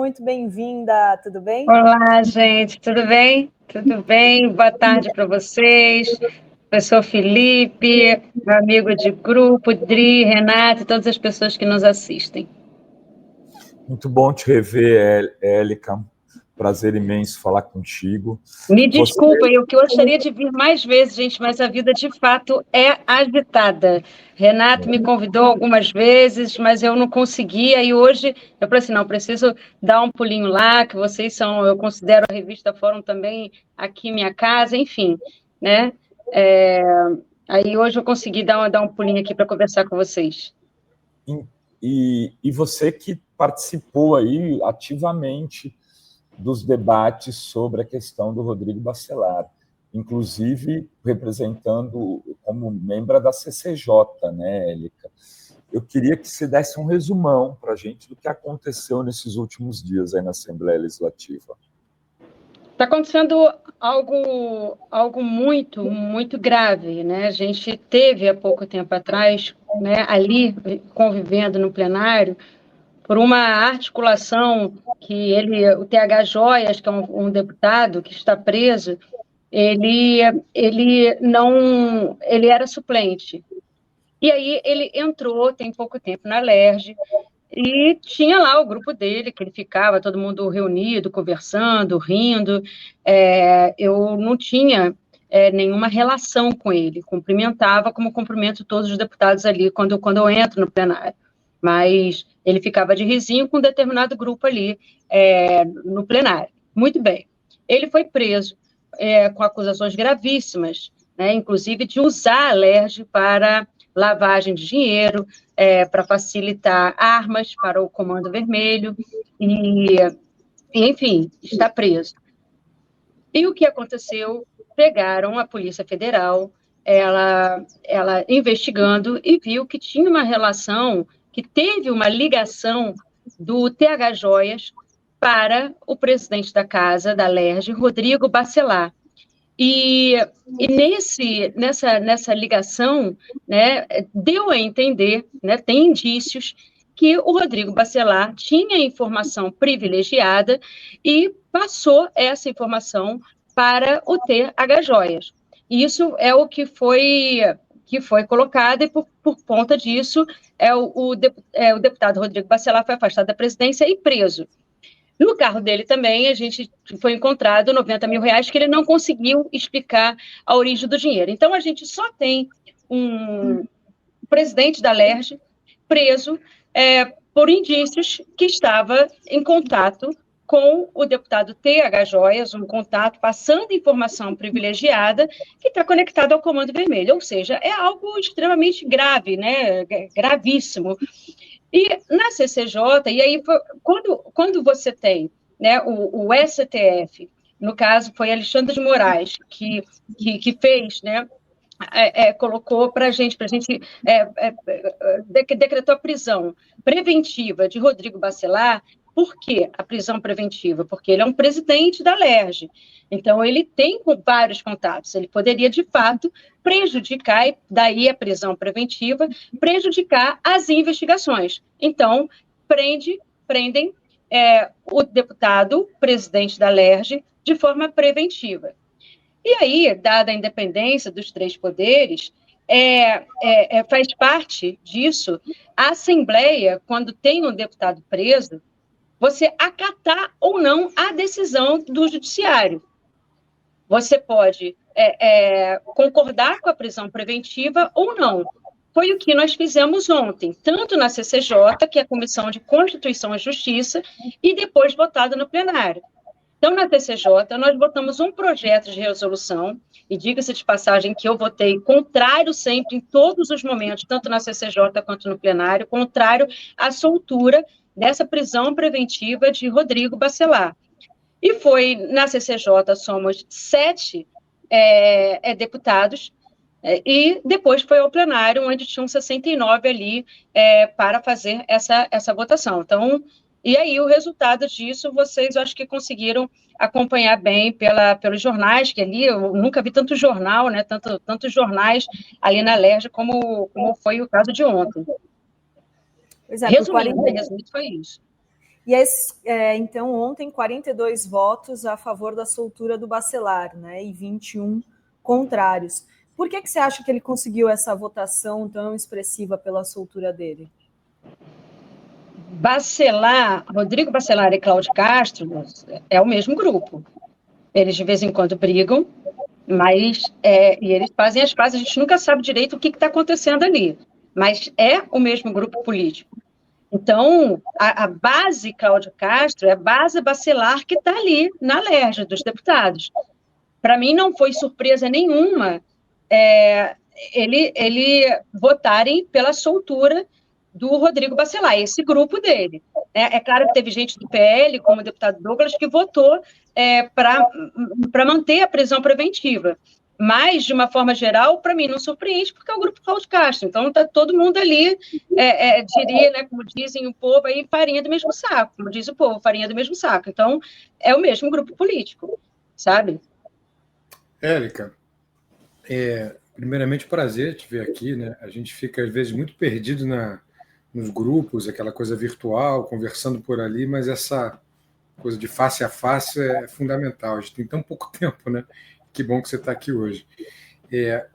muito bem-vinda, tudo bem? Olá, gente, tudo bem? Tudo bem? Boa tarde para vocês. Professor Felipe, meu amigo de grupo, Dri, Renato e todas as pessoas que nos assistem. Muito bom te rever, Élica. Prazer imenso falar contigo. Me desculpa, eu que gostaria de vir mais vezes, gente, mas a vida de fato é agitada. Renato me convidou algumas vezes, mas eu não conseguia, e hoje eu falei assim, não, preciso dar um pulinho lá, que vocês são, eu considero a revista Fórum também aqui minha casa, enfim, né? Aí hoje eu consegui dar um pulinho aqui para conversar com vocês. E você que participou aí ativamente dos debates sobre a questão do Rodrigo Bacelar, inclusive representando como membro da CCJ, né, Élica? Eu queria que você desse um resumão para a gente do que aconteceu nesses últimos dias aí na Assembleia Legislativa. Está acontecendo algo muito, muito grave, né? A gente teve há pouco tempo atrás, né, ali convivendo no plenário, por uma articulação que o TH Joias, que é um deputado que está preso, ele era suplente. E aí ele entrou, tem pouco tempo, na LERJ, e tinha lá o grupo dele, que ele ficava, todo mundo reunido, conversando, rindo. Eu não tinha nenhuma relação com ele, cumprimentava como cumprimento todos os deputados ali quando eu entro no plenário. Mas ele ficava de risinho com um determinado grupo ali no plenário. Muito bem. Ele foi preso com acusações gravíssimas, né, inclusive de usar a LERJ para lavagem de dinheiro, para facilitar armas para o Comando Vermelho, e, enfim, está preso. E o que aconteceu? Pegaram a Polícia Federal, ela investigando, e viu que tinha uma relação, que teve uma ligação do TH Joias para o presidente da Casa, da LERJ, Rodrigo Bacelar. E nessa ligação, né, deu a entender, né, tem indícios que o Rodrigo Bacelar tinha informação privilegiada e passou essa informação para o TH Joias. Isso é o que foi colocado, e por conta disso, o deputado Rodrigo Bacelar foi afastado da presidência e preso. No carro dele também, a gente foi encontrado R$90 mil que ele não conseguiu explicar a origem do dinheiro. Então, a gente só tem um presidente da LERJ preso por indícios que estava em contato com o deputado TH Joias, um contato passando informação privilegiada que está conectado ao Comando Vermelho. Ou seja, é algo extremamente grave, né? Gravíssimo. E na CCJ, e aí quando você tem, né, o STF, no caso foi Alexandre de Moraes, que fez, né, colocou para a gente decretou a prisão preventiva de Rodrigo Bacelar. Por que a prisão preventiva? Porque ele é um presidente da LERJ, então ele tem vários contatos, ele poderia, de fato, prejudicar, e daí a prisão preventiva, prejudicar as investigações. Então, prendem o deputado, presidente da LERJ, de forma preventiva. E aí, dada a independência dos três poderes, faz parte disso a Assembleia, quando tem um deputado preso, você acatar ou não a decisão do judiciário. Você pode concordar com a prisão preventiva ou não. Foi o que nós fizemos ontem, tanto na CCJ, que é a Comissão de Constituição e Justiça, e depois votado no plenário. Então, na CCJ, nós votamos um projeto de resolução, e diga-se de passagem que eu votei contrário sempre, em todos os momentos, tanto na CCJ quanto no plenário, contrário à soltura dessa prisão preventiva de Rodrigo Bacelar. E foi, na CCJ, somos 7 deputados, e depois foi ao plenário, onde tinham 69 ali para fazer essa votação. Então, e aí o resultado disso, vocês acho que conseguiram acompanhar bem pelos jornais, que ali, eu nunca vi tanto jornal, né, tantos jornais ali na LERJ, como foi o caso de ontem. Resumindo, foi isso. E então, ontem, 42 votos a favor da soltura do Bacelar, né, e 21 contrários. Por que você acha que ele conseguiu essa votação tão expressiva pela soltura dele? Rodrigo Bacelar e Cláudio Castro é o mesmo grupo. Eles de vez em quando brigam, mas e eles fazem as pazes, a gente nunca sabe direito o que está acontecendo ali, mas é o mesmo grupo político. Então, a base Cláudio Castro é a base Bacelar que está ali na LERJ dos deputados. Para mim, não foi surpresa nenhuma ele votarem pela soltura do Rodrigo Bacelar, esse grupo dele. É claro que teve gente do PL, como o deputado Douglas, que votou para manter a prisão preventiva. Mas, de uma forma geral, para mim não surpreende, porque é o grupo Cláudio Castro. Então, está todo mundo ali, diria, né, como dizem o povo, aí, farinha do mesmo saco. Como diz o povo, farinha do mesmo saco. Então, é o mesmo grupo político, sabe? Érica, primeiramente, prazer te ver aqui, né? A gente fica, às vezes, muito perdido nos grupos, aquela coisa virtual, conversando por ali, mas essa coisa de face a face é fundamental. A gente tem tão pouco tempo, né? Que bom que você está aqui hoje.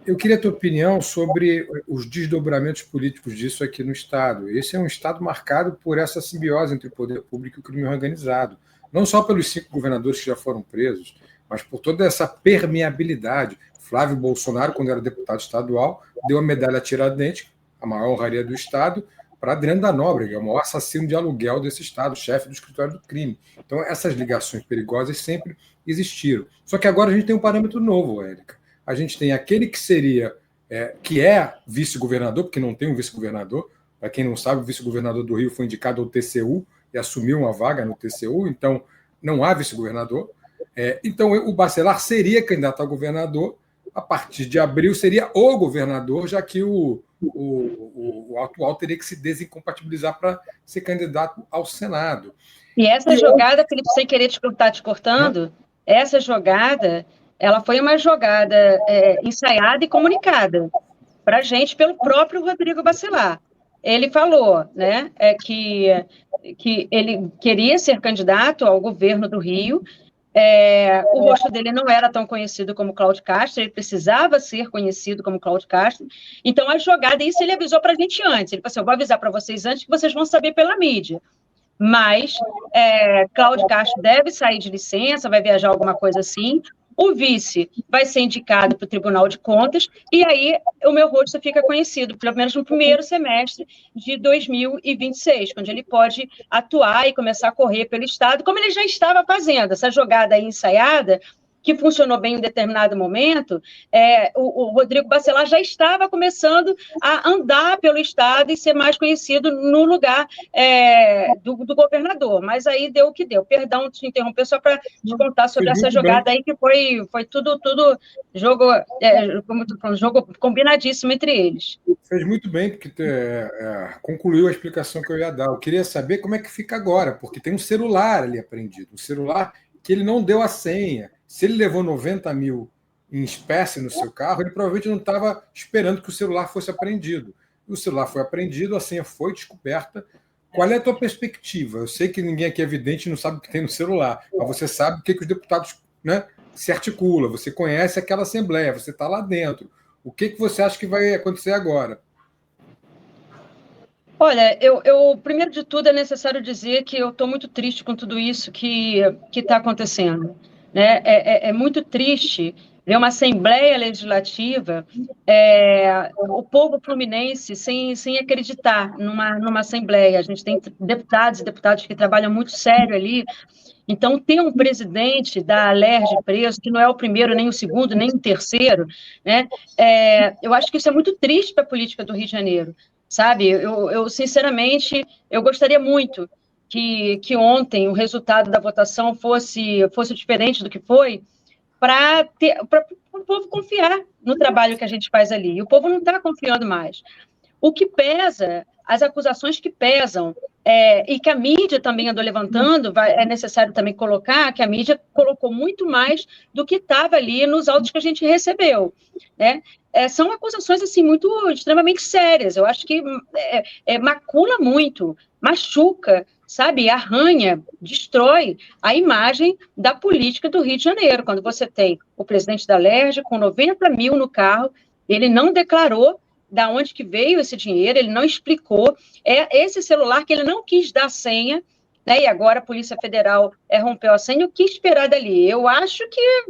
Eu queria a tua opinião sobre os desdobramentos políticos disso aqui no Estado. Esse é um Estado marcado por essa simbiose entre o poder público e o crime organizado. Não só pelos 5 governadores que já foram presos, mas por toda essa permeabilidade. Flávio Bolsonaro, quando era deputado estadual, deu a medalha a Tiradentes, a maior honraria do Estado, para Adriano da Nóbrega, o maior assassino de aluguel desse Estado, chefe do escritório do crime. Então, essas ligações perigosas sempre existiram. Só que agora a gente tem um parâmetro novo, Érica. A gente tem aquele que seria, que é vice-governador, porque não tem um vice-governador. Para quem não sabe, o vice-governador do Rio foi indicado ao TCU e assumiu uma vaga no TCU, então não há vice-governador. Então, o Bacelar seria candidato a governador, a partir de abril seria o governador, já que o atual teria que se desincompatibilizar para ser candidato ao Senado. E essa jogada, Felipe, sem querer te cortando, essa jogada, ela foi uma jogada ensaiada e comunicada para a gente pelo próprio Rodrigo Bacelar. Ele falou, né, que ele queria ser candidato ao governo do Rio. O rosto dele não era tão conhecido como Cláudio Castro, ele precisava ser conhecido como Cláudio Castro. Então, a jogada, isso ele avisou para a gente antes. Ele falou assim, eu vou avisar para vocês antes que vocês vão saber pela mídia. Mas Cláudio Castro deve sair de licença, vai viajar alguma coisa assim. O vice vai ser indicado para o Tribunal de Contas, e aí o meu rosto fica conhecido, pelo menos no primeiro semestre de 2026, onde ele pode atuar e começar a correr pelo Estado, como ele já estava fazendo. Essa jogada aí ensaiada, que funcionou bem em um determinado momento, o Rodrigo Bacelar já estava começando a andar pelo Estado e ser mais conhecido no lugar do governador. Mas aí deu o que deu. Perdão te interromper, só para te contar sobre essa jogada aí, que foi tudo jogo, como tu falou, jogo combinadíssimo entre eles. Fez muito bem, porque concluiu a explicação que eu ia dar. Eu queria saber como é que fica agora, porque tem um celular ali apreendido, um celular que ele não deu a senha. Se ele levou 90 mil em espécie no seu carro, ele provavelmente não estava esperando que o celular fosse apreendido. O celular foi apreendido, a senha foi descoberta. Qual é a tua perspectiva? Eu sei que ninguém aqui é evidente e não sabe o que tem no celular, mas você sabe o que os deputados, né, se articulam, você conhece aquela Assembleia, você está lá dentro. O que você acha que vai acontecer agora? Olha, primeiro de tudo, é necessário dizer que eu estou muito triste com tudo isso que está acontecendo. Né? É muito triste ver uma Assembleia Legislativa, o povo fluminense sem acreditar numa Assembleia. A gente tem deputados e deputadas que trabalham muito sério ali. Então, ter um presidente da LERJ preso, que não é o primeiro, nem o segundo, nem o terceiro, né? Eu acho que isso é muito triste para a política do Rio de Janeiro, sabe? Eu sinceramente, eu gostaria muito que ontem o resultado da votação fosse diferente do que foi, para o povo confiar no trabalho que a gente faz ali. E o povo não está confiando mais. O que pesa, as acusações que pesam, e que a mídia também andou levantando, é necessário também colocar que a mídia colocou muito mais do que estava ali nos autos que a gente recebeu, né? São acusações assim, extremamente sérias. Eu acho que macula muito, machuca, sabe, arranha, destrói a imagem da política do Rio de Janeiro, quando você tem o presidente da Alerj com 90 mil no carro, ele não declarou da onde que veio esse dinheiro, ele não explicou, esse celular que ele não quis dar senha, né, e agora a Polícia Federal rompeu a senha, o que esperar dali? Eu acho que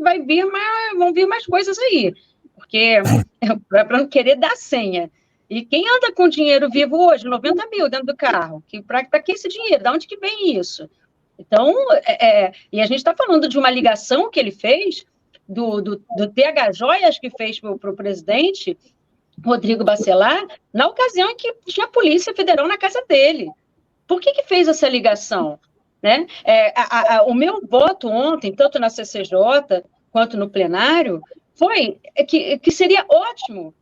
vão vir mais coisas aí, porque para não querer dar senha. E quem anda com dinheiro vivo hoje, 90 mil dentro do carro? Para que esse dinheiro? De onde que vem isso? Então, e a gente está falando de uma ligação que ele fez, do TH Joias que fez para o presidente Rodrigo Bacelar, na ocasião em que tinha a Polícia Federal na casa dele. Por que fez essa ligação? Né? O meu voto ontem, tanto na CCJ quanto no plenário, foi que seria ótimo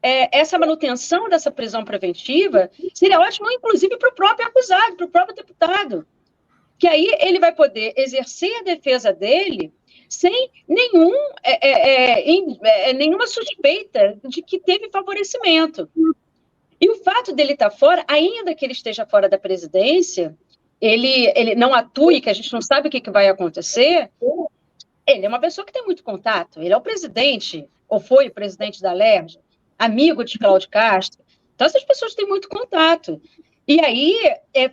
essa manutenção dessa prisão preventiva, seria ótimo, inclusive, para o próprio acusado, para o próprio deputado, que aí ele vai poder exercer a defesa dele sem nenhuma suspeita de que teve favorecimento. E o fato dele estar fora, ainda que ele esteja fora da presidência, ele não atue, que a gente não sabe o que vai acontecer, ele é uma pessoa que tem muito contato, ele é o presidente, ou foi o presidente da Alerj, amigo de Cláudio Castro, então essas pessoas têm muito contato. E aí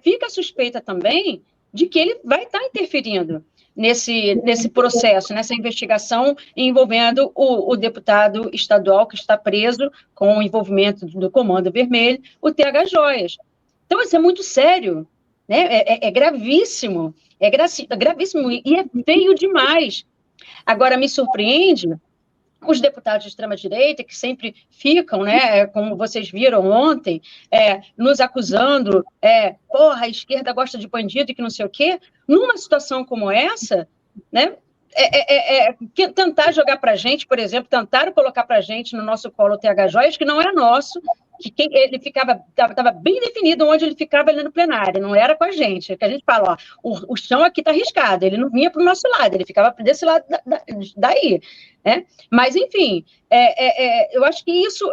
fica a suspeita também de que ele vai estar interferindo nesse processo, nessa investigação envolvendo o deputado estadual que está preso com o envolvimento do Comando Vermelho, o TH Joias. Então, isso é muito sério, né? É gravíssimo, gravíssimo e é feio demais. Agora, me surpreende os deputados de extrema-direita, que sempre ficam, né, como vocês viram ontem, nos acusando, porra, a esquerda gosta de bandido e que não sei o quê, numa situação como essa, né, tentar jogar para a gente, por exemplo, tentaram colocar para a gente no nosso colo o TH Joias, que não é nosso, que ele estava bem definido onde ele ficava ali no plenário, não era com a gente, que a gente fala, ó, o chão aqui está arriscado, ele não vinha para o nosso lado, ele ficava desse lado daí, né? Mas, enfim, eu acho que isso,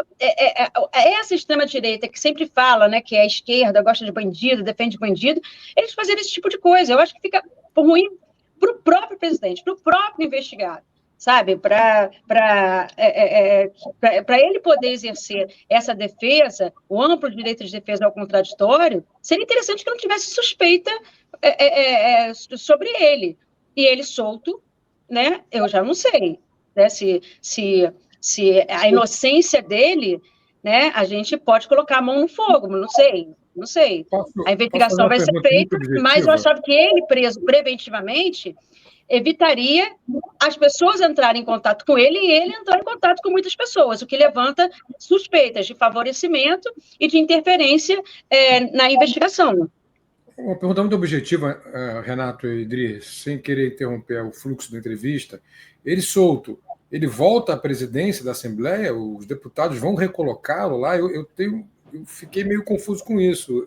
essa extrema-direita que sempre fala, né, que a esquerda gosta de bandido, defende bandido, eles fazerem esse tipo de coisa, eu acho que fica ruim para o próprio presidente, para o próprio investigado, sabe, para ele poder exercer essa defesa, o amplo direito de defesa ao contraditório, seria interessante que não tivesse suspeita sobre ele. E ele solto, né, eu já não sei, né, se a inocência dele, né, a gente pode colocar a mão no fogo, não sei. A investigação vai ser feita, mas eu achava que ele preso preventivamente evitaria as pessoas entrarem em contato com ele e ele entrar em contato com muitas pessoas, o que levanta suspeitas de favorecimento e de interferência na investigação. Uma pergunta muito objetiva, Renato e Idri, sem querer interromper o fluxo da entrevista. Ele solto, ele volta à presidência da Assembleia? Os deputados vão recolocá-lo lá? Eu fiquei meio confuso com isso,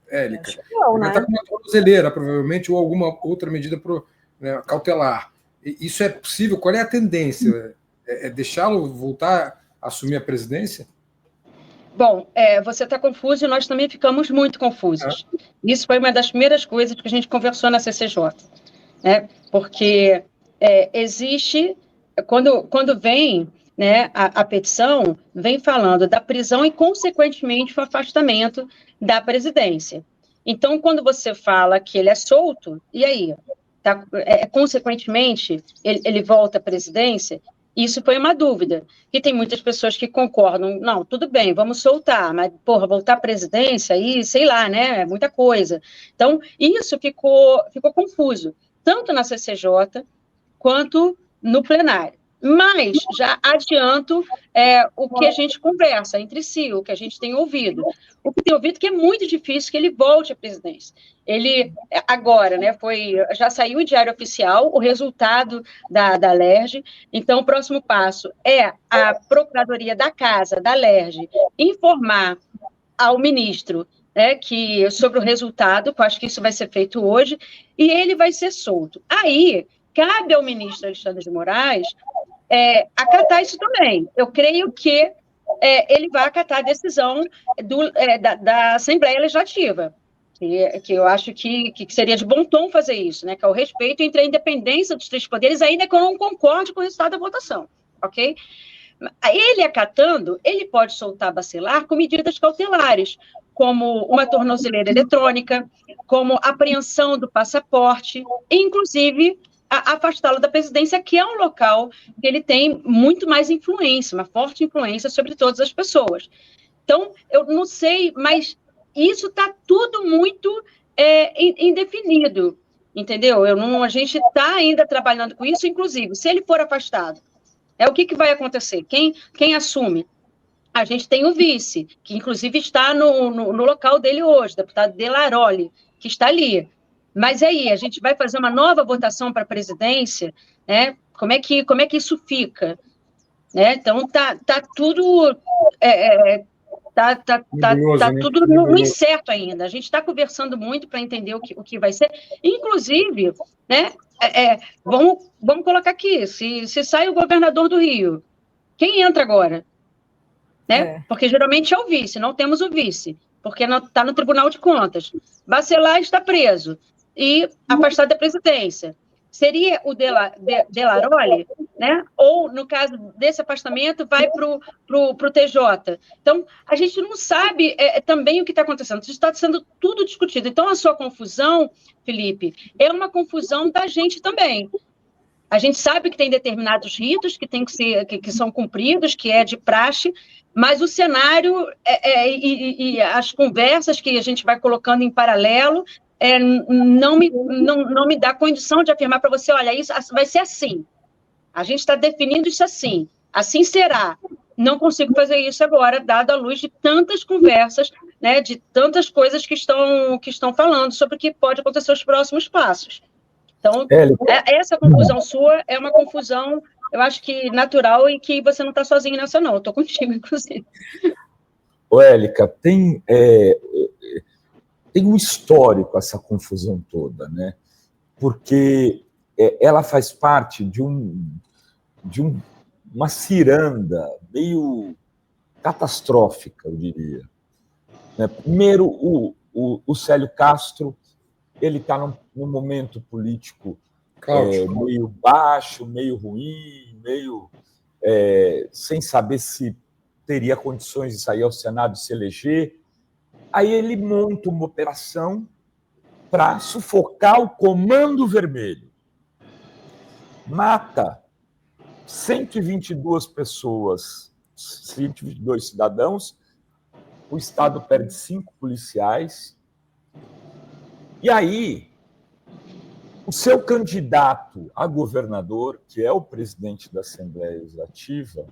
Élica. Ele vai estar com uma tornozeleira, provavelmente, ou alguma outra medida cautelar. Isso é possível? Qual é a tendência? É deixá-lo voltar a assumir a presidência? Bom, você está confuso e nós também ficamos muito confusos. Isso foi uma das primeiras coisas que a gente conversou na CCJ, né? Porque existe, quando vem, né, a petição, vem falando da prisão e, consequentemente, o afastamento da presidência. Então, quando você fala que ele é solto, e aí? Consequentemente, ele volta à presidência? Isso foi uma dúvida, e tem muitas pessoas que concordam, não, tudo bem, vamos soltar, mas, porra, voltar à presidência, aí, sei lá, né, é muita coisa. Então, isso ficou confuso, tanto na CCJ quanto no plenário. Mas já adianto o que a gente conversa entre si, o que a gente tem ouvido. O que tem ouvido que é muito difícil que ele volte à presidência. Ele, agora, né, já saiu em Diário Oficial o resultado da Alerj, então o próximo passo é a Procuradoria da Casa, da Alerj, informar ao ministro, né, sobre o resultado, que eu acho que isso vai ser feito hoje, e ele vai ser solto. Aí, cabe ao ministro Alexandre de Moraes acatar isso também. Eu creio que ele vai acatar a decisão da Assembleia Legislativa, que eu acho que seria de bom tom fazer isso, né? Que é o respeito entre a independência dos três poderes, ainda que eu não concorde com o resultado da votação, ok? Ele acatando, ele pode soltar bacelar com medidas cautelares, como uma tornozeleira eletrônica, como apreensão do passaporte, e, inclusive, afastá-lo da presidência, que é um local que ele tem muito mais influência, uma forte influência sobre todas as pessoas. Então, eu não sei, mas isso está tudo muito indefinido, entendeu? A gente está ainda trabalhando com isso, inclusive, se ele for afastado, o que vai acontecer? Quem assume? A gente tem o vice, que inclusive está no local dele hoje, deputado Delaroli, que está ali. Mas aí, a gente vai fazer uma nova votação para a presidência, né? Como é que isso fica? Né? Então, tá tudo... Tá tudo no incerto ainda. A gente está conversando muito para entender o que vai ser. Inclusive, né, vamos colocar aqui, se sai o governador do Rio, quem entra agora? Né? Porque geralmente é o vice, não temos o vice, porque está no Tribunal de Contas. Bacelar está preso e afastado da presidência. Seria o Delaroli, né? Ou, no caso desse afastamento, vai para o TJ. Então, a gente não sabe também o que está acontecendo. Isso está sendo tudo discutido. Então, a sua confusão, Felipe, é uma confusão da gente também. A gente sabe que tem determinados ritos que são cumpridos, que é de praxe, mas o cenário e as conversas que a gente vai colocando em paralelo não me dá condição de afirmar para você, olha, isso vai ser assim. A gente está definindo isso assim será. Não consigo fazer isso agora, dado a luz de tantas conversas, né, de tantas coisas que estão falando sobre o que pode acontecer nos próximos passos. Então, essa confusão sua é uma confusão, eu acho que natural e que você não está sozinho nessa, não. Eu estou contigo, inclusive. Ô, Élica, tem um histórico essa confusão toda, né? Porque ela faz parte de uma ciranda meio catastrófica, eu diria. Primeiro, o Célio Castro, ele está num momento político meio baixo, meio ruim, meio sem saber se teria condições de sair ao Senado e se eleger. Aí ele monta uma operação para sufocar o Comando Vermelho. Mata 122 pessoas, 122 cidadãos, o Estado perde 5 policiais. E aí, o seu candidato a governador, que é o presidente da Assembleia Legislativa,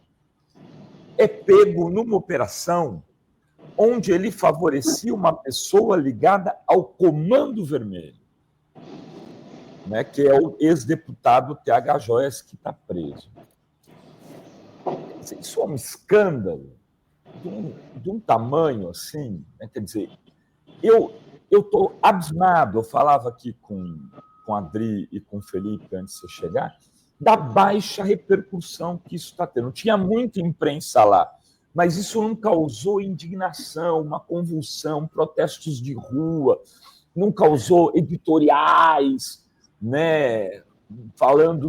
é pego numa operação onde ele favorecia uma pessoa ligada ao Comando Vermelho, né, que é o ex-deputado T.H. Joias, que está preso. Isso é um escândalo de um tamanho assim, né? Quer dizer, eu estou abismado, eu falava aqui com a Adri e com o Felipe antes de você chegar, da baixa repercussão que isso está tendo. Não tinha muita imprensa lá, mas isso não causou indignação, uma convulsão, protestos de rua, não causou editoriais, né, falando,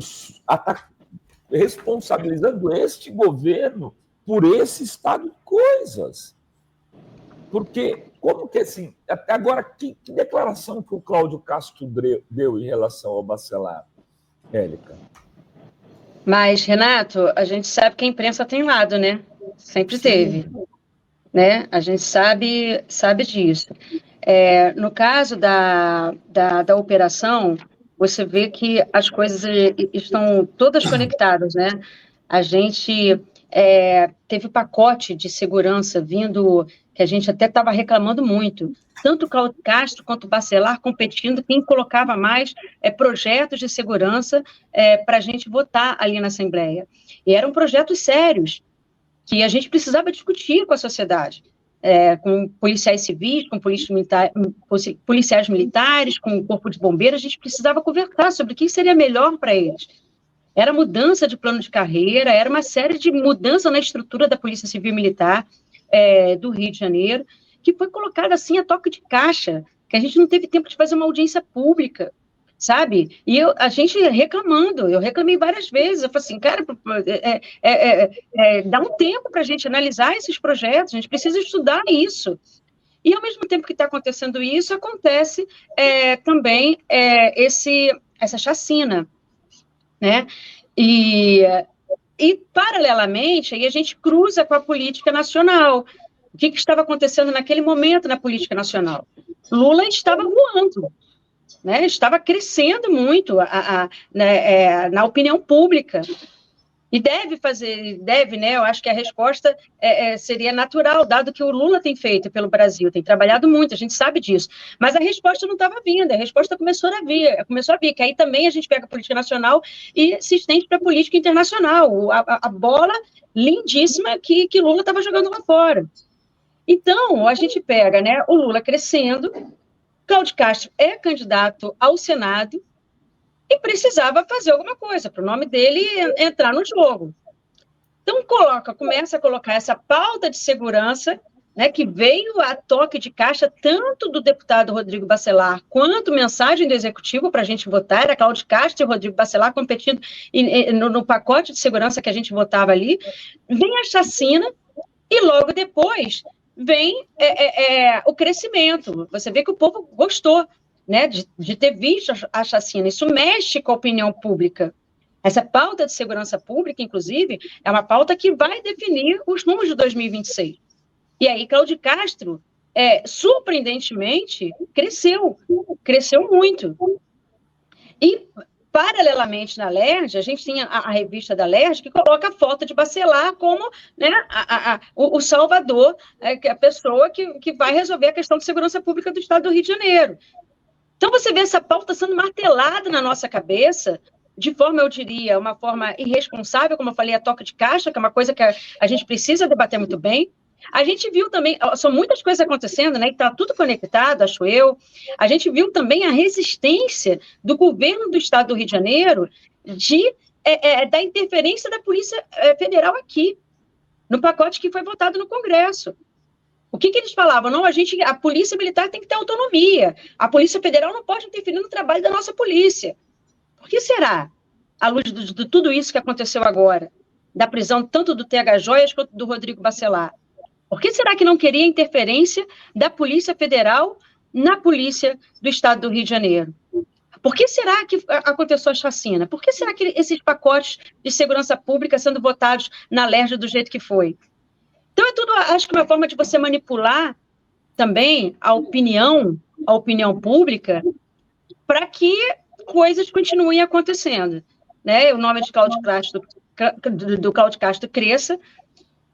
responsabilizando este governo por esse estado de coisas. Porque, como que assim, até agora, que declaração que o Cláudio Castro deu em relação ao bacelar, Élica? Mas, Renato, a gente sabe que a imprensa tem lado, né? Sempre teve. Né? A gente sabe disso. No caso da operação, você vê que as coisas estão todas conectadas, né? A gente teve pacote de segurança vindo, que a gente até estava reclamando muito, tanto o Cláudio Castro quanto o Bacelar competindo, quem colocava mais projetos de segurança para a gente votar ali na Assembleia. E eram projetos sérios, que a gente precisava discutir com a sociedade, com policiais civis, com policiais militares, com o Corpo de Bombeiros, a gente precisava conversar sobre o que seria melhor para eles. Era mudança de plano de carreira, era uma série de mudança na estrutura da Polícia Civil Militar do Rio de Janeiro, que foi colocada assim a toque de caixa, que a gente não teve tempo de fazer uma audiência pública, sabe? E a gente reclamando, eu reclamei várias vezes, eu falei assim, cara, dá um tempo para a gente analisar esses projetos, a gente precisa estudar isso. E, ao mesmo tempo que está acontecendo isso, acontece também essa chacina, né? E, paralelamente, aí a gente cruza com a política nacional. O que estava acontecendo naquele momento na política nacional? Lula estava voando, né? Estava crescendo muito na opinião pública. E deve, né? Eu acho que a resposta seria natural, dado que o Lula tem feito pelo Brasil, tem trabalhado muito, a gente sabe disso. Mas a resposta não estava vindo, a resposta começou a vir, que aí também a gente pega a política nacional e se estende para a política internacional, a bola lindíssima que Lula estava jogando lá fora. Então, a gente pega, né, o Lula crescendo, Cláudio Castro é candidato ao Senado, e precisava fazer alguma coisa para o nome dele entrar no jogo. Então, começa a colocar essa pauta de segurança, né, que veio a toque de caixa tanto do deputado Rodrigo Bacelar, quanto mensagem do Executivo para a gente votar, era Cláudio Castro e Rodrigo Bacelar competindo no pacote de segurança que a gente votava ali, vem a chacina, e logo depois vem o crescimento. Você vê que o povo gostou, né, de ter visto a chacina. Isso mexe com a opinião pública. Essa pauta de segurança pública, inclusive, é uma pauta que vai definir os rumos de 2026. E aí, Cláudio Castro, surpreendentemente, cresceu muito. E, paralelamente na LERJ, a gente tinha a revista da LERJ que coloca a foto de Bacelar como, né, o salvador, que é a pessoa que vai resolver a questão de segurança pública do Estado do Rio de Janeiro. Então, você vê essa pauta sendo martelada na nossa cabeça, de forma, eu diria, uma forma irresponsável, como eu falei, a toca de caixa, que é uma coisa que a gente precisa debater muito bem. A gente viu também, são muitas coisas acontecendo, né, e está tudo conectado, acho eu. A gente viu também a resistência do governo do Estado do Rio de Janeiro da interferência da Polícia Federal aqui, no pacote que foi votado no Congresso. O que eles falavam? Não, a polícia militar tem que ter autonomia. A Polícia Federal não pode interferir no trabalho da nossa polícia. Por que será? À luz de tudo isso que aconteceu agora, da prisão tanto do TH Joias quanto do Rodrigo Bacelar. Por que será que não queria interferência da Polícia Federal na Polícia do Estado do Rio de Janeiro? Por que será que aconteceu a chacina? Por que será que esses pacotes de segurança pública sendo votados na LERJ do jeito que foi? Então, é tudo, acho que uma forma de você manipular também a opinião pública para que coisas continuem acontecendo, né? O nome de Cláudio Castro, do Cláudio Castro cresça,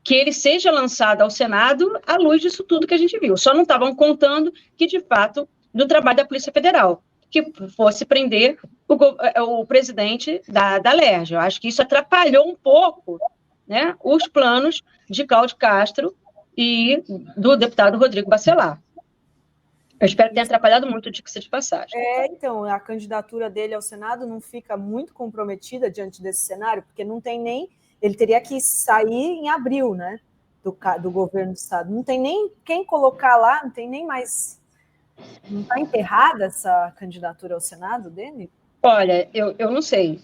que ele seja lançado ao Senado à luz disso tudo que a gente viu. Só não estavam contando que, de fato, do trabalho da Polícia Federal, que fosse prender o presidente da LERJ. Eu acho que isso atrapalhou um pouco, né, os planos de Cláudio Castro e do deputado Rodrigo Bacelar. Eu espero que tenha atrapalhado muito o diga-se de passagem. Então, a candidatura dele ao Senado não fica muito comprometida diante desse cenário, porque não tem nem... Ele teria que sair em abril, né, do governo do Estado. Não tem nem quem colocar lá, não tem nem mais... Não está enterrada essa candidatura ao Senado dele? Olha, eu não sei.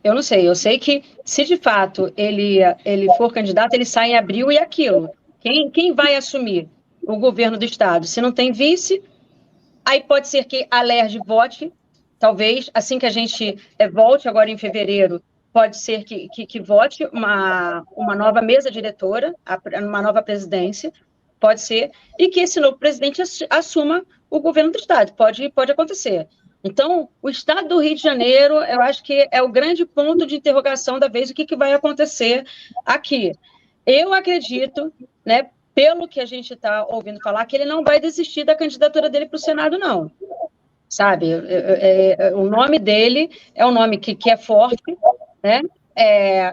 Eu sei que, se de fato ele for candidato, ele sai em abril e aquilo. Quem vai assumir o governo do Estado? Se não tem vice, aí pode ser que a LERJ vote, talvez, assim que a gente volte agora em fevereiro, pode ser que vote uma nova mesa diretora, uma nova presidência, pode ser, e que esse novo presidente assuma o governo do Estado. Pode acontecer. Então, o Estado do Rio de Janeiro, eu acho que é o grande ponto de interrogação da vez, o que vai acontecer aqui. Eu acredito, né, pelo que a gente está ouvindo falar, que ele não vai desistir da candidatura dele para o Senado, não. Sabe? O nome dele é um nome que é forte, né?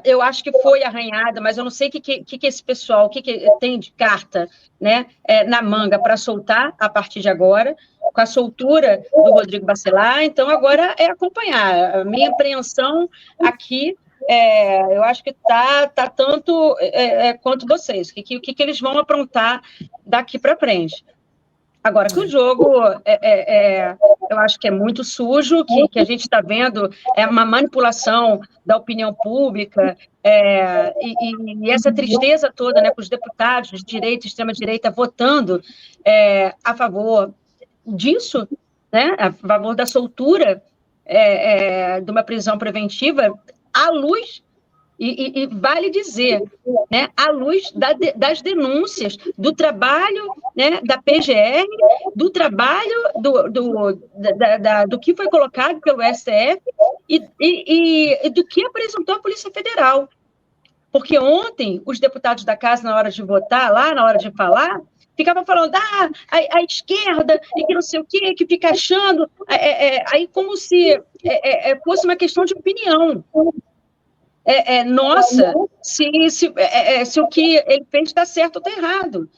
Eu acho que foi arranhada, mas eu não sei o que esse pessoal, o que tem de carta, né, na manga para soltar a partir de agora, com a soltura do Rodrigo Bacelar. Então, agora é acompanhar. A minha apreensão aqui, eu acho que está tanto quanto vocês, o que eles vão aprontar daqui para frente. Agora que o jogo, eu acho que é muito sujo, que a gente está vendo é uma manipulação da opinião pública, e essa tristeza toda, né, com os deputados de direita e extrema-direita votando a favor disso, né, a favor da soltura de uma prisão preventiva, à luz. E vale dizer, né, à luz das denúncias, do trabalho, né, da PGR, do trabalho do que foi colocado pelo STF e do que apresentou a Polícia Federal. Porque ontem, os deputados da casa, na hora de votar, lá na hora de falar, ficavam falando, a esquerda, e que não sei o quê, que fica achando, aí como se fosse uma questão de opinião. Nossa, se o que ele fez está certo ou está errado.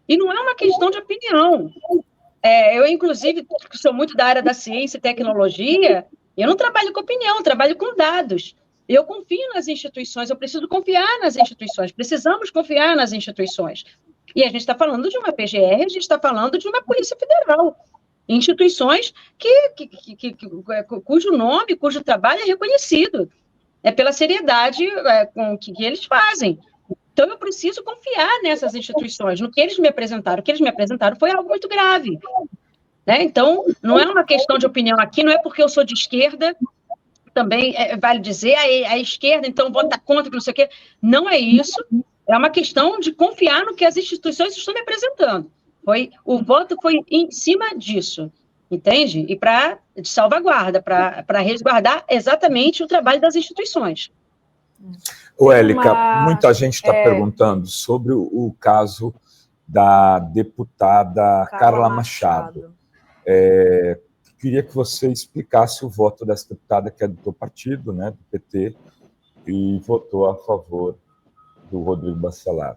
E não é uma questão de opinião. Eu, inclusive, sou muito da área da ciência e tecnologia, eu não trabalho com opinião, eu trabalho com dados. Eu confio nas instituições, eu preciso confiar nas instituições, precisamos confiar nas instituições. E a gente está falando de uma PGR, a gente está falando de uma Polícia Federal. Instituições cujo nome, cujo trabalho é reconhecido. Pela seriedade com que eles fazem. Então, eu preciso confiar nessas instituições, no que eles me apresentaram. O que eles me apresentaram foi algo muito grave. Né? Então, não é uma questão de opinião aqui, não é porque eu sou de esquerda, também vale dizer, a esquerda, então, vota contra, que não sei o quê. Não é isso, é uma questão de confiar no que as instituições estão me apresentando. O voto foi em cima disso. Entende? E de salvaguarda, para resguardar exatamente o trabalho das instituições. Élica, muita gente está perguntando sobre o caso da deputada Carla Machado. Queria que você explicasse o voto dessa deputada, que é do teu partido, né, do PT, e votou a favor do Rodrigo Bacelar.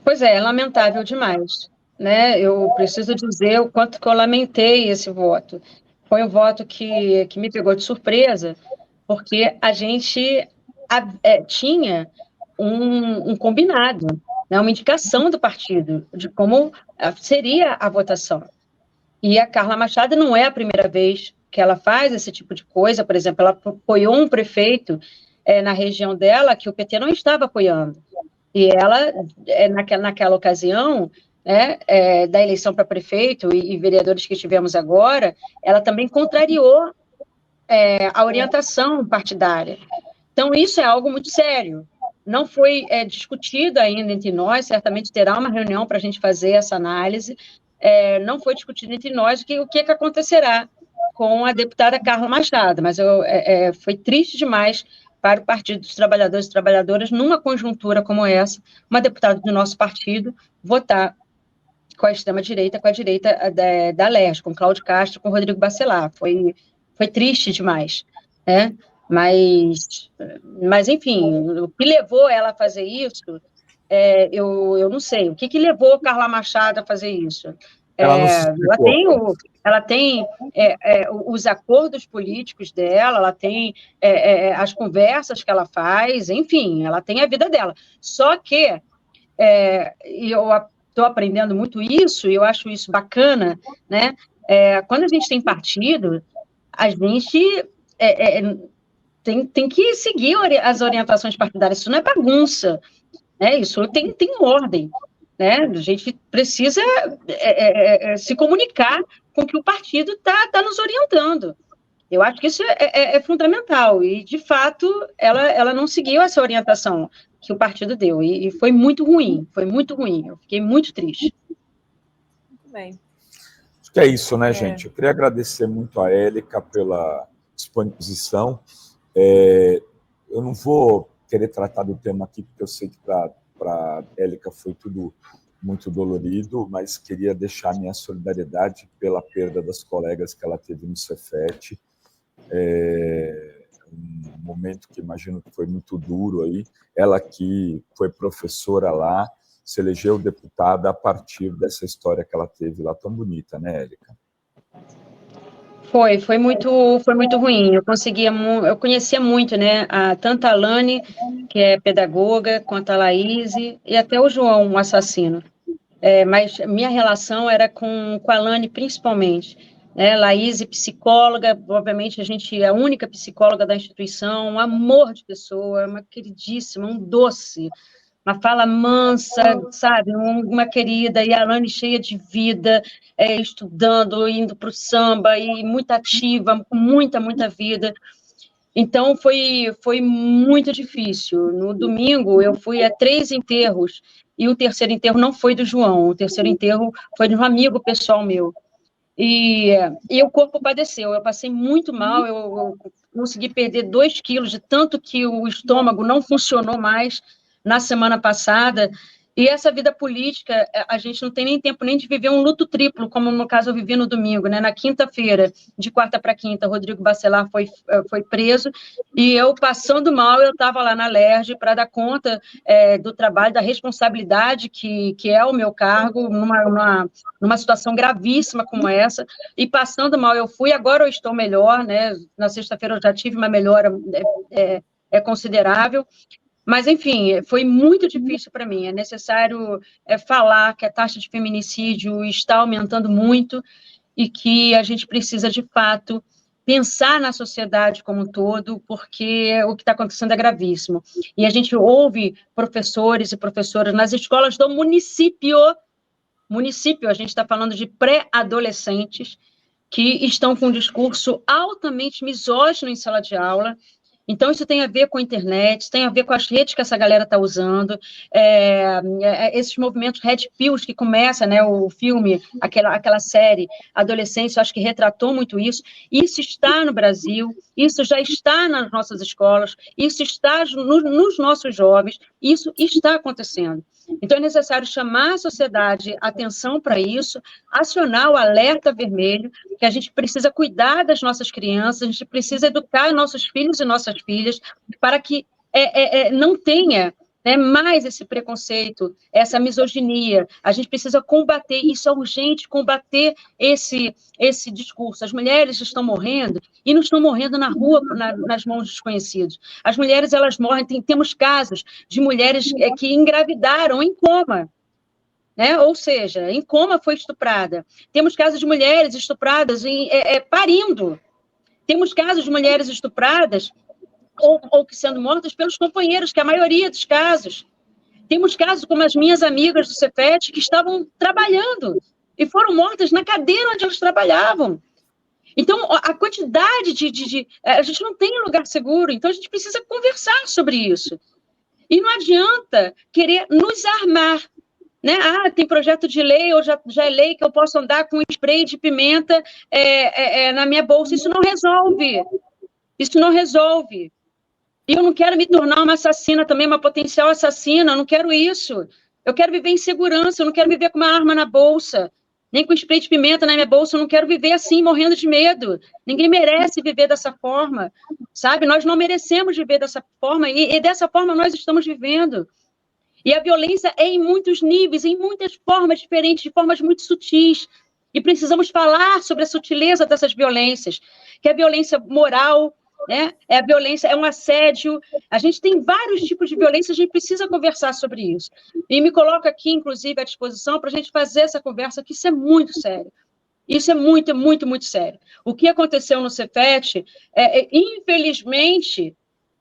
Pois é lamentável demais. Né? Eu preciso dizer o quanto que eu lamentei esse voto. Foi um voto que me pegou de surpresa, porque a gente tinha um combinado, né? Uma indicação do partido de como seria a votação. E a Carla Machado não é a primeira vez que ela faz esse tipo de coisa. Por exemplo, ela apoiou um prefeito na região dela que o PT não estava apoiando. E ela, naquela ocasião, da eleição para prefeito e vereadores que tivemos agora, ela também contrariou a orientação partidária. Então, isso é algo muito sério. Não foi discutido ainda entre nós, certamente terá uma reunião para a gente fazer essa análise, não foi discutido entre nós o que acontecerá com a deputada Carla Machado, mas foi triste demais para o Partido dos Trabalhadores e Trabalhadoras, numa conjuntura como essa, uma deputada do nosso partido votar com a extrema-direita, com a direita da Leste, com Cláudio Castro, com Rodrigo Bacelar. Foi triste demais, né? Mas, enfim, o que levou ela a fazer isso, eu não sei. O que levou Carla Machado a fazer isso? Ela tem os acordos políticos dela, ela tem as conversas que ela faz, enfim, ela tem a vida dela. Só que eu estou aprendendo muito isso, e eu acho isso bacana, né? Quando a gente tem partido, a gente tem que seguir as orientações partidárias, isso não é bagunça, né? Isso tem ordem, né? A gente precisa se comunicar com que o partido está nos orientando. Eu acho que isso é fundamental, e, de fato, ela não seguiu essa orientação que o partido deu, e foi muito ruim, eu fiquei muito triste. Muito bem. Acho que é isso, né, gente? Eu queria agradecer muito a Élica pela disposição. Eu não vou querer tratar do tema aqui, porque eu sei que para a Élica foi tudo muito dolorido, mas queria deixar minha solidariedade pela perda das colegas que ela teve no Cefet. Um momento que imagino que foi muito duro aí. Ela que foi professora lá, se elegeu deputada a partir dessa história que ela teve lá tão bonita, né, Élica? Foi muito ruim. Eu conhecia muito, né, tanto a Alane, que é pedagoga, quanto a Laís, e até o João, um assassino. mas minha relação era com a Alane principalmente. Laís, psicóloga, obviamente a gente é a única psicóloga da instituição, um amor de pessoa, uma queridíssima, um doce, uma fala mansa, sabe, uma querida, e a Alane cheia de vida, estudando, indo para o samba, e muito ativa, com muita vida. Então, foi muito difícil. No domingo, eu fui a 3 enterros, e o terceiro enterro não foi do João, o terceiro enterro foi de um amigo pessoal meu. E o corpo padeceu, eu passei muito mal, eu consegui perder 2 quilos, de tanto que o estômago não funcionou mais na semana passada. E essa vida política, a gente não tem nem tempo nem de viver um luto triplo, como no caso eu vivi no domingo, né? Na quinta-feira, de quarta para quinta, Rodrigo Bacelar foi preso, e eu, passando mal, eu estava lá na LERJ para dar conta do trabalho, da responsabilidade que é o meu cargo, numa situação gravíssima como essa, e passando mal eu fui, agora eu estou melhor, né? Na sexta-feira eu já tive uma melhora considerável. Mas, enfim, foi muito difícil para mim. É necessário falar que a taxa de feminicídio está aumentando muito e que a gente precisa, de fato, pensar na sociedade como um todo, porque o que está acontecendo é gravíssimo. E a gente ouve professores e professoras nas escolas do município, a gente está falando de pré-adolescentes, que estão com um discurso altamente misógino em sala de aula. Então, isso tem a ver com a internet, tem a ver com as redes que essa galera está usando, esses movimentos Red Pills que começa, né, o filme, aquela série Adolescência, eu acho que retratou muito isso. Isso está no Brasil, isso já está nas nossas escolas, isso está nos nossos jovens, isso está acontecendo. Então, é necessário chamar a sociedade atenção para isso, acionar o alerta vermelho, que a gente precisa cuidar das nossas crianças, a gente precisa educar nossos filhos e nossas filhas para que não tenha mais esse preconceito, essa misoginia. A gente precisa combater, isso é urgente, combater esse discurso. As mulheres estão morrendo, e não estão morrendo na rua, nas mãos de desconhecidos. As mulheres, elas morrem, temos casos de mulheres que engravidaram em coma, ou seja, em coma foi estuprada. Temos casos de mulheres estupradas parindo. Temos casos de mulheres estupradas ou que sendo mortas pelos companheiros, que é a maioria dos casos. Temos casos como as minhas amigas do Cefet, que estavam trabalhando e foram mortas na cadeira onde elas trabalhavam. Então, a quantidade a gente não tem lugar seguro, então a gente precisa conversar sobre isso. E não adianta querer nos armar. Tem projeto de lei, ou já é lei que eu posso andar com spray de pimenta na minha bolsa. Isso não resolve. Isso não resolve. E eu não quero me tornar uma assassina também, uma potencial assassina, eu não quero isso. Eu quero viver em segurança, eu não quero viver com uma arma na bolsa, nem com spray de pimenta na minha bolsa, eu não quero viver assim, morrendo de medo. Ninguém merece viver dessa forma, sabe? Nós não merecemos viver dessa forma, e dessa forma nós estamos vivendo. E a violência é em muitos níveis, em muitas formas diferentes, de formas muito sutis. E precisamos falar sobre a sutileza dessas violências, que é a violência moral, é a violência, é um assédio. A gente tem vários tipos de violência, a gente precisa conversar sobre isso. E me coloco aqui, inclusive, à disposição para a gente fazer essa conversa, que isso é muito sério. Isso é muito, muito, muito sério. O que aconteceu no Cefet, infelizmente,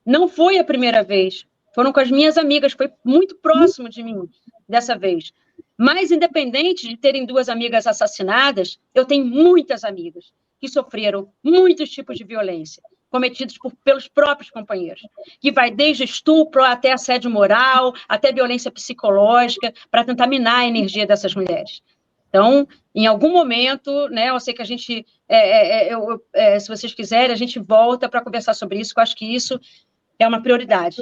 não foi a primeira vez. Foram com as minhas amigas, foi muito próximo de mim dessa vez. Mas, independente de terem 2 amigas assassinadas, eu tenho muitas amigas que sofreram muitos tipos de violência, cometidos pelos próprios companheiros, que vai desde estupro até assédio moral, até violência psicológica, para tentar minar a energia dessas mulheres. Então, em algum momento, eu sei que a gente, se vocês quiserem, a gente volta para conversar sobre isso, que eu acho que isso é uma prioridade,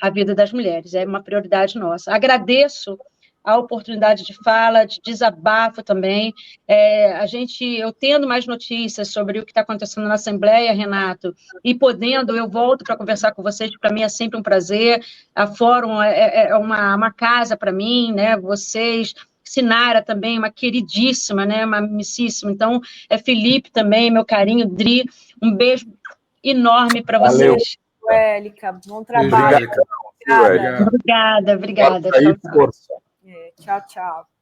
a vida das mulheres, é uma prioridade nossa. Agradeço a oportunidade de fala, de desabafo também. Eu tendo mais notícias sobre o que está acontecendo na Assembleia, Renato, e podendo, eu volto para conversar com vocês, para mim é sempre um prazer. A Fórum é uma casa para mim, vocês, Sinara também, uma queridíssima, uma amicíssima. Então, Felipe também, meu carinho, Dri, um beijo enorme para vocês. Élica, bom trabalho. Obrigada. Obrigada. Força. Tchau, tchau.